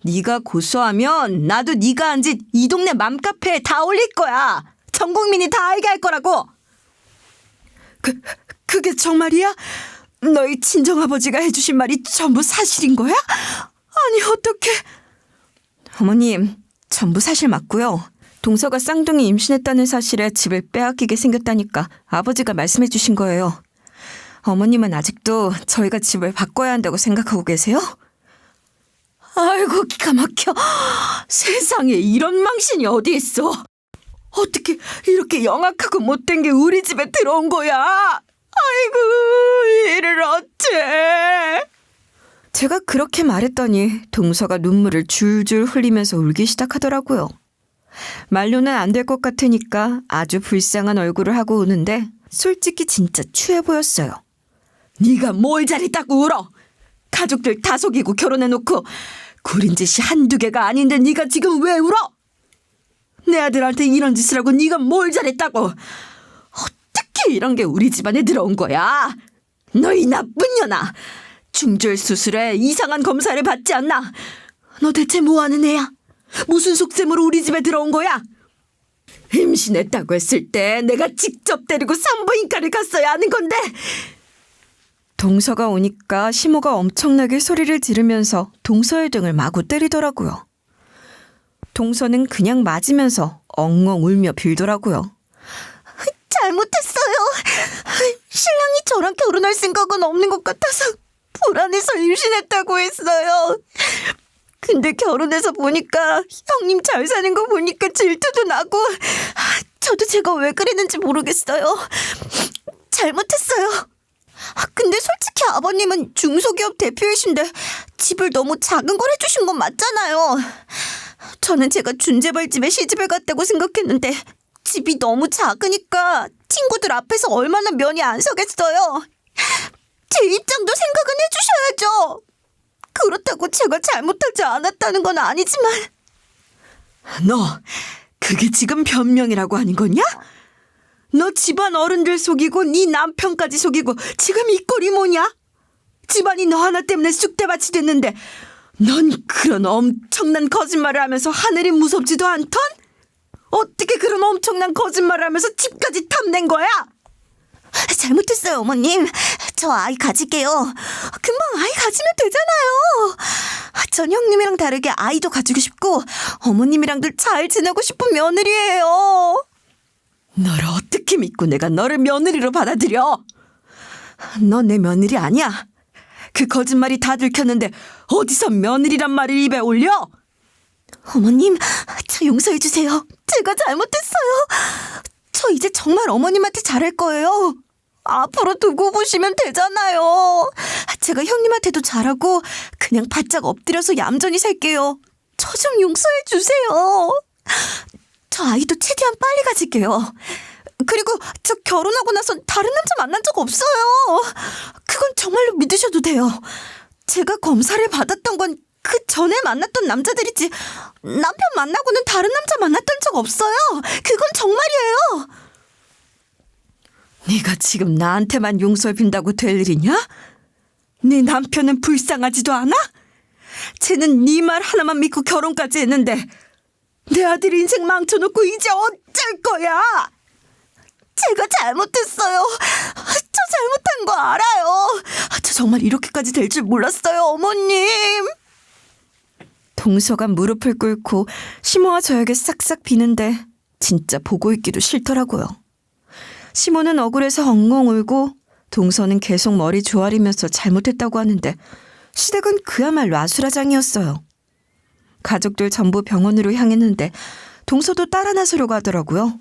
네가 고소하면 나도 네가 한 짓 이 동네 맘카페에 다 올릴 거야. 전 국민이 다 알게 할 거라고. 그게 정말이야? 너희 친정아버지가 해주신 말이 전부 사실인 거야? 아니 어떡해. 어머님, 전부 사실 맞고요. 동서가 쌍둥이 임신했다는 사실에 집을 빼앗기게 생겼다니까 아버지가 말씀해 주신 거예요. 어머님은 아직도 저희가 집을 바꿔야 한다고 생각하고 계세요? 아이고 기가 막혀. 세상에 이런 망신이 어디 있어. 어떻게 이렇게 영악하고 못된 게 우리 집에 들어온 거야. 아이고 이를 어째. 제가 그렇게 말했더니 동서가 눈물을 줄줄 흘리면서 울기 시작하더라고요. 말로는 안 될 것 같으니까 아주 불쌍한 얼굴을 하고 우는데 솔직히 진짜 추해 보였어요. 네가 뭘 잘했다고 울어. 가족들 다 속이고 결혼해놓고 구린 짓이 한두 개가 아닌데 네가 지금 왜 울어? 내 아들한테 이런 짓을 하고 네가 뭘 잘했다고. 어떻게 이런 게 우리 집안에 들어온 거야. 너희 나쁜 년아. 중절 수술에 이상한 검사를 받지 않나. 너 대체 뭐하는 애야? 무슨 속셈으로 우리 집에 들어온 거야? 임신했다고 했을 때 내가 직접 데리고 산부인과를 갔어야 하는 건데 동서가 오니까 시모가 엄청나게 소리를 지르면서 동서의 등을 마구 때리더라고요. 동서는 그냥 맞으면서 엉엉 울며 빌더라고요. 잘못했어요. 신랑이 저랑 결혼할 생각은 없는 것 같아서 불안해서 임신했다고 했어요. 근데 결혼해서 보니까 형님 잘 사는 거 보니까 질투도 나고 저도 제가 왜 그랬는지 모르겠어요. 잘못했어요. 근데 솔직히 아버님은 중소기업 대표이신데 집을 너무 작은 걸 해주신 건 맞잖아요. 저는 제가 준재벌집에 시집을 갔다고 생각했는데 집이 너무 작으니까 친구들 앞에서 얼마나 면이 안 서겠어요. 제 입장도 생각은 해주셔야죠. 그렇다고 제가 잘못하지 않았다는 건 아니지만. 너 그게 지금 변명이라고 하는 거냐? 너 집안 어른들 속이고 네 남편까지 속이고 지금 이 꼴이 뭐냐? 집안이 너 하나 때문에 쑥대밭이 됐는데 넌 그런 엄청난 거짓말을 하면서 하늘이 무섭지도 않던? 어떻게 그런 엄청난 거짓말을 하면서 집까지 탐낸 거야? 잘못했어요, 어머님. 저 아이 가질게요. 금방 아이 가지면 되잖아요. 전 형님이랑 다르게 아이도 가지고 싶고 어머님이랑도 잘 지내고 싶은 며느리예요. 너를 어떻게 믿고 내가 너를 며느리로 받아들여? 너 내 며느리 아니야. 그 거짓말이 다 들켰는데 어디서 며느리란 말을 입에 올려? 어머님, 저 용서해 주세요. 제가 잘못했어요. 저 이제 정말 어머님한테 잘할 거예요. 앞으로 두고 보시면 되잖아요. 제가 형님한테도 잘하고 그냥 바짝 엎드려서 얌전히 살게요. 저 좀 용서해 주세요. 저 아이도 최대한 빨리 가질게요. 그리고 저 결혼하고 나선 다른 남자 만난 적 없어요. 그건 정말로 믿으셔도 돼요. 제가 검사를 받았던 건 그 전에 만났던 남자들이지 남편 만나고는 다른 남자 만났던 적 없어요. 그건 정말이에요. 네가 지금 나한테만 용서를 빈다고 될 일이냐? 네 남편은 불쌍하지도 않아? 쟤는 네 말 하나만 믿고 결혼까지 했는데 내 아들 인생 망쳐놓고 이제 어쩔 거야? 제가 잘못했어요. 저 잘못한 거 알아요. 저 정말 이렇게까지 될 줄 몰랐어요, 어머님. 동서가 무릎을 꿇고 시모와 저에게 싹싹 비는데 진짜 보고 있기도 싫더라고요. 시모는 억울해서 엉엉 울고 동서는 계속 머리 조아리면서 잘못했다고 하는데 시댁은 그야말로 아수라장이었어요. 가족들 전부 병원으로 향했는데 동서도 따라 나서려고 하더라고요.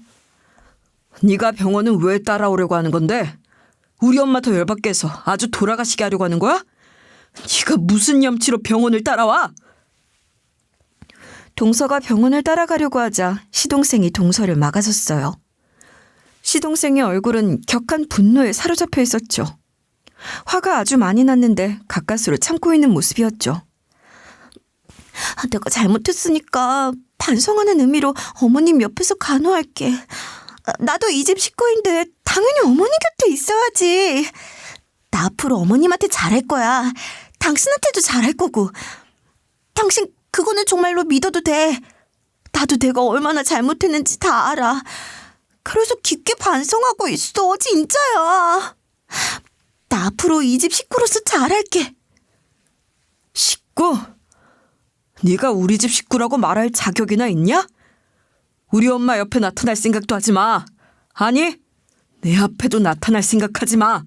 네가 병원은 왜 따라오려고 하는 건데? 우리 엄마 더 열받게 해서 아주 돌아가시게 하려고 하는 거야? 네가 무슨 염치로 병원을 따라와? 동서가 병원을 따라가려고 하자 시동생이 동서를 막아섰어요. 시동생의 얼굴은 격한 분노에 사로잡혀 있었죠. 화가 아주 많이 났는데 가까스로 참고 있는 모습이었죠. 내가 잘못했으니까 반성하는 의미로 어머님 옆에서 간호할게. 나도 이 집 식구인데 당연히 어머니 곁에 있어야지. 나 앞으로 어머님한테 잘할 거야. 당신한테도 잘할 거고. 당신 그거는 정말로 믿어도 돼. 나도 내가 얼마나 잘못했는지 다 알아. 그래서 깊게 반성하고 있어. 진짜야. 나 앞으로 이 집 식구로서 잘할게. 식구? 네가 우리 집 식구라고 말할 자격이나 있냐? 우리 엄마 옆에 나타날 생각도 하지 마. 아니, 내 앞에도 나타날 생각하지 마.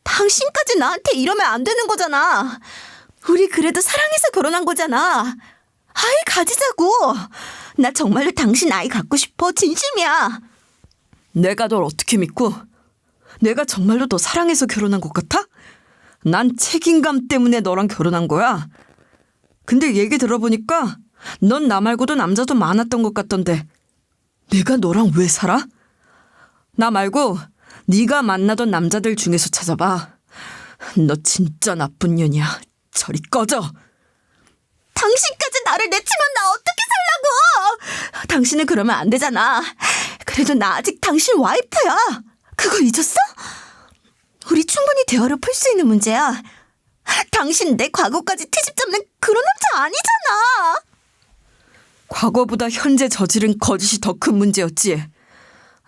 당신까지 나한테 이러면 안 되는 거잖아. 우리 그래도 사랑해서 결혼한 거잖아. 아이 가지자고. 나 정말로 당신 아이 갖고 싶어. 진심이야. 내가 널 어떻게 믿고? 내가 정말로 너 사랑해서 결혼한 것 같아? 난 책임감 때문에 너랑 결혼한 거야. 근데 얘기 들어보니까 넌 나 말고도 남자도 많았던 것 같던데 내가 너랑 왜 살아? 나 말고 네가 만나던 남자들 중에서 찾아봐. 너 진짜 나쁜 년이야. 저리 꺼져. 당신까지 나를 내치면 나 어떻게 살라고. 당신은 그러면 안 되잖아. 그래도 나 아직 당신 와이프야. 그거 잊었어? 우리 충분히 대화로 풀 수 있는 문제야. 당신 내 과거까지 트집 잡는 그런 남자 아니잖아. 과거보다 현재 저지른 거짓이 더 큰 문제였지.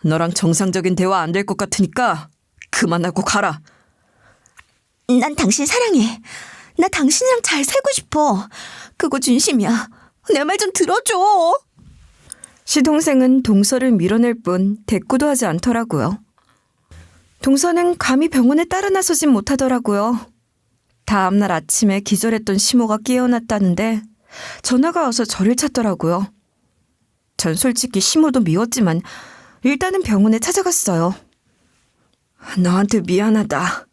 너랑 정상적인 대화 안 될 것 같으니까 그만하고 가라. 난 당신 사랑해. 나 당신이랑 잘 살고 싶어. 그거 진심이야. 내 말 좀 들어줘. 시동생은 동서를 밀어낼 뿐 대꾸도 하지 않더라고요. 동서는 감히 병원에 따라 나서진 못하더라고요. 다음날 아침에 기절했던 시모가 깨어났다는데 전화가 와서 저를 찾더라고요. 전 솔직히 시모도 미웠지만 일단은 병원에 찾아갔어요. 너한테 미안하다.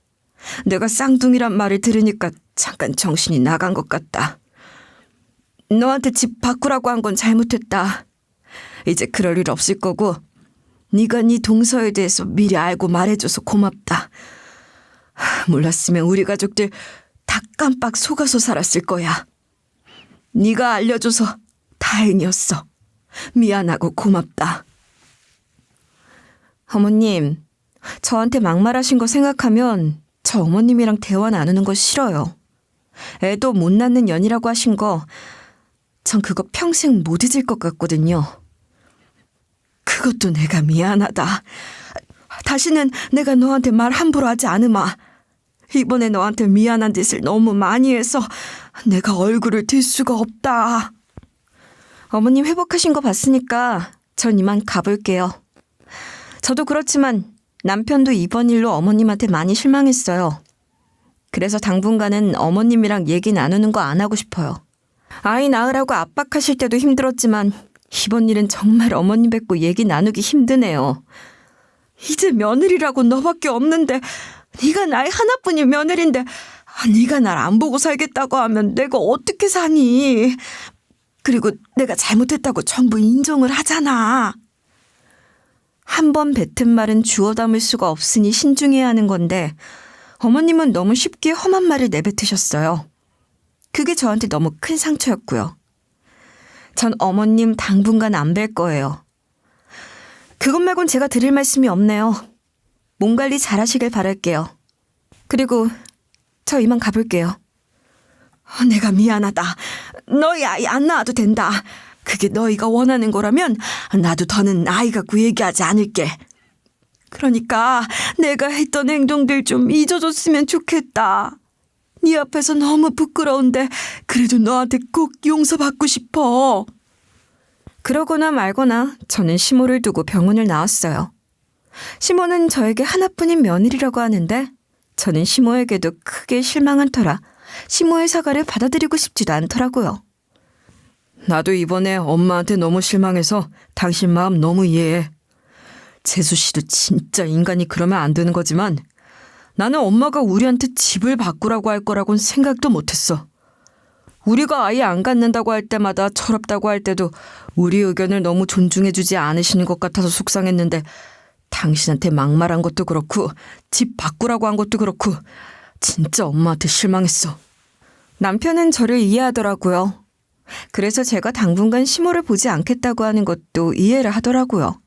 내가 쌍둥이란 말을 들으니까 잠깐 정신이 나간 것 같다. 너한테 집 바꾸라고 한 건 잘못했다. 이제 그럴 일 없을 거고 네가 네 동서에 대해서 미리 알고 말해줘서 고맙다. 몰랐으면 우리 가족들 다 깜빡 속아서 살았을 거야. 네가 알려줘서 다행이었어. 미안하고 고맙다. 어머님, 저한테 막말하신 거 생각하면 저 어머님이랑 대화 나누는 거 싫어요. 애도 못 낳는 연이라고 하신 거 전 그거 평생 못 잊을 것 같거든요. 그것도 내가 미안하다. 다시는 내가 너한테 말 함부로 하지 않으마. 이번에 너한테 미안한 짓을 너무 많이 해서 내가 얼굴을 들 수가 없다. 어머님 회복하신 거 봤으니까 전 이만 가볼게요. 저도 그렇지만 남편도 이번 일로 어머님한테 많이 실망했어요. 그래서 당분간은 어머님이랑 얘기 나누는 거 안 하고 싶어요. 아이 낳으라고 압박하실 때도 힘들었지만 이번 일은 정말 어머님 뵙고 얘기 나누기 힘드네요. 이제 며느리라고 너밖에 없는데 네가 나의 하나뿐인 며느리인데 네가 날 안 보고 살겠다고 하면 내가 어떻게 사니? 그리고 내가 잘못했다고 전부 인정을 하잖아. 한 번 뱉은 말은 주워 담을 수가 없으니 신중해야 하는 건데 어머님은 너무 쉽게 험한 말을 내뱉으셨어요. 그게 저한테 너무 큰 상처였고요. 전 어머님 당분간 안 뵐 거예요. 그것 말곤 제가 드릴 말씀이 없네요. 몸 관리 잘하시길 바랄게요. 그리고 저 이만 가볼게요. 내가 미안하다. 너희 아이 안 낳아도 된다. 그게 너희가 원하는 거라면 나도 더는 아이 갖고 얘기하지 않을게. 그러니까 내가 했던 행동들 좀 잊어줬으면 좋겠다. 네 앞에서 너무 부끄러운데 그래도 너한테 꼭 용서받고 싶어. 그러거나 말거나 저는 시모를 두고 병원을 나왔어요. 시모는 저에게 하나뿐인 며느리라고 하는데 저는 시모에게도 크게 실망한 터라 시모의 사과를 받아들이고 싶지도 않더라고요. 나도 이번에 엄마한테 너무 실망해서 당신 마음 너무 이해해. 재수 씨도 진짜 인간이 그러면 안 되는 거지만 나는 엄마가 우리한테 집을 바꾸라고 할 거라고는 생각도 못했어. 우리가 아예 안 갖는다고 할 때마다 철없다고 할 때도 우리 의견을 너무 존중해주지 않으시는 것 같아서 속상했는데 당신한테 막말한 것도 그렇고 집 바꾸라고 한 것도 그렇고 진짜 엄마한테 실망했어. 남편은 저를 이해하더라고요. 그래서 제가 당분간 시모를 보지 않겠다고 하는 것도 이해를 하더라고요.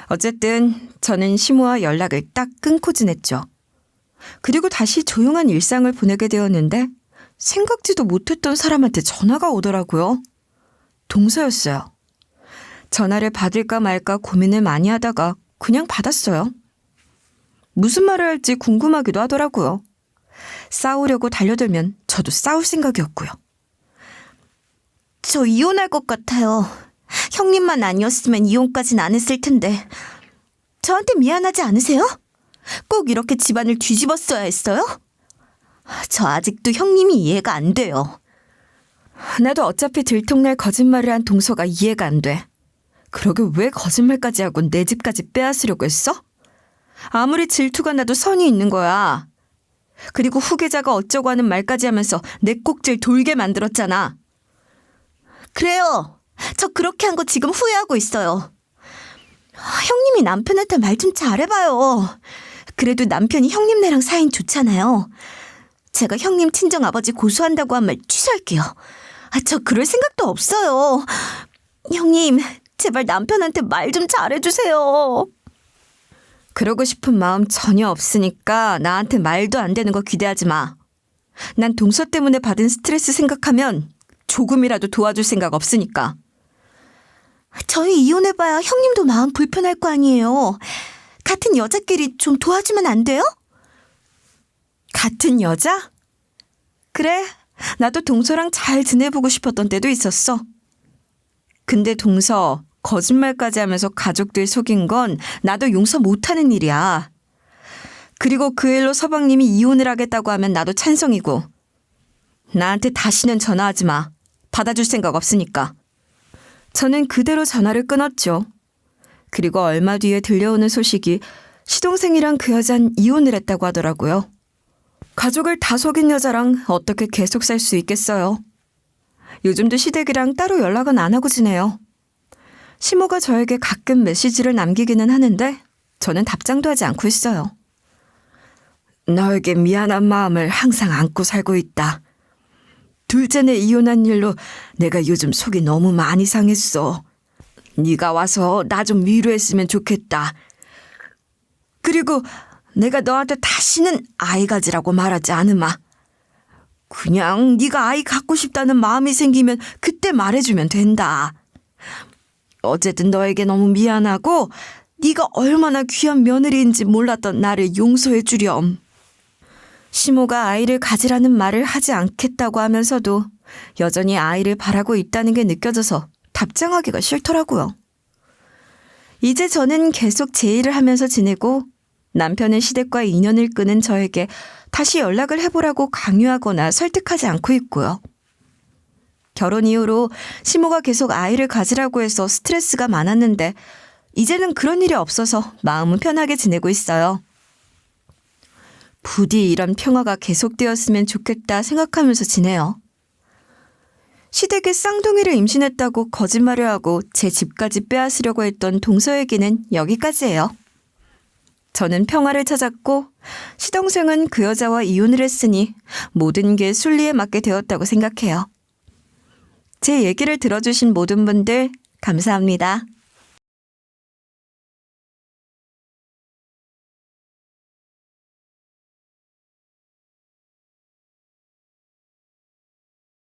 어쨌든 저는 시모와 연락을 딱 끊고 지냈죠. 그리고 다시 조용한 일상을 보내게 되었는데 생각지도 못했던 사람한테 전화가 오더라고요. 동서였어요. 전화를 받을까 말까 고민을 많이 하다가 그냥 받았어요. 무슨 말을 할지 궁금하기도 하더라고요. 싸우려고 달려들면 저도 싸울 생각이었고요. 저 이혼할 것 같아요. 형님만 아니었으면 이혼까진 안 했을 텐데. 저한테 미안하지 않으세요? 꼭 이렇게 집안을 뒤집었어야 했어요? 저 아직도 형님이 이해가 안 돼요. 나도 어차피 들통날 거짓말을 한 동서가 이해가 안 돼. 그러게 왜 거짓말까지 하고 내 집까지 빼앗으려고 했어? 아무리 질투가 나도 선이 있는 거야. 그리고 후계자가 어쩌고 하는 말까지 하면서 내 꼭질 돌게 만들었잖아. 그래요. 저 그렇게 한 거 지금 후회하고 있어요. 형님이 남편한테 말 좀 잘해봐요. 그래도 남편이 형님네랑 사이는 좋잖아요. 제가 형님 친정아버지 고소한다고 한 말 취소할게요. 저 그럴 생각도 없어요. 형님, 제발 남편한테 말 좀 잘해주세요. 그러고 싶은 마음 전혀 없으니까 나한테 말도 안 되는 거 기대하지 마. 난 동서 때문에 받은 스트레스 생각하면 조금이라도 도와줄 생각 없으니까. 저희 이혼해봐야 형님도 마음 불편할 거 아니에요. 같은 여자끼리 좀 도와주면 안 돼요? 같은 여자? 그래, 나도 동서랑 잘 지내보고 싶었던 때도 있었어. 근데 동서, 거짓말까지 하면서 가족들 속인 건 나도 용서 못하는 일이야. 그리고 그 일로 서방님이 이혼을 하겠다고 하면 나도 찬성이고. 나한테 다시는 전화하지 마. 받아줄 생각 없으니까. 저는 그대로 전화를 끊었죠. 그리고 얼마 뒤에 들려오는 소식이 시동생이랑 그 여잔 이혼을 했다고 하더라고요. 가족을 다 속인 여자랑 어떻게 계속 살 수 있겠어요. 요즘도 시댁이랑 따로 연락은 안 하고 지내요. 시모가 저에게 가끔 메시지를 남기기는 하는데 저는 답장도 하지 않고 있어요. 너에게 미안한 마음을 항상 안고 살고 있다. 둘째네 이혼한 일로 내가 요즘 속이 너무 많이 상했어. 네가 와서 나 좀 위로했으면 좋겠다. 그리고 내가 너한테 다시는 아이 가지라고 말하지 않으마. 그냥 네가 아이 갖고 싶다는 마음이 생기면 그때 말해주면 된다. 어쨌든 너에게 너무 미안하고 네가 얼마나 귀한 며느리인지 몰랐던 나를 용서해 주렴. 시모가 아이를 가지라는 말을 하지 않겠다고 하면서도 여전히 아이를 바라고 있다는 게 느껴져서 답장하기가 싫더라고요. 이제 저는 계속 제 일을 하면서 지내고 남편은 시댁과 인연을 끊은 저에게 다시 연락을 해보라고 강요하거나 설득하지 않고 있고요. 결혼 이후로 시모가 계속 아이를 가지라고 해서 스트레스가 많았는데 이제는 그런 일이 없어서 마음은 편하게 지내고 있어요. 부디 이런 평화가 계속되었으면 좋겠다 생각하면서 지내요. 시댁에 쌍둥이를 임신했다고 거짓말을 하고 제 집까지 빼앗으려고 했던 동서 얘기는 여기까지예요. 저는 평화를 찾았고 시동생은 그 여자와 이혼을 했으니 모든 게 순리에 맞게 되었다고 생각해요. 제 얘기를 들어주신 모든 분들 감사합니다.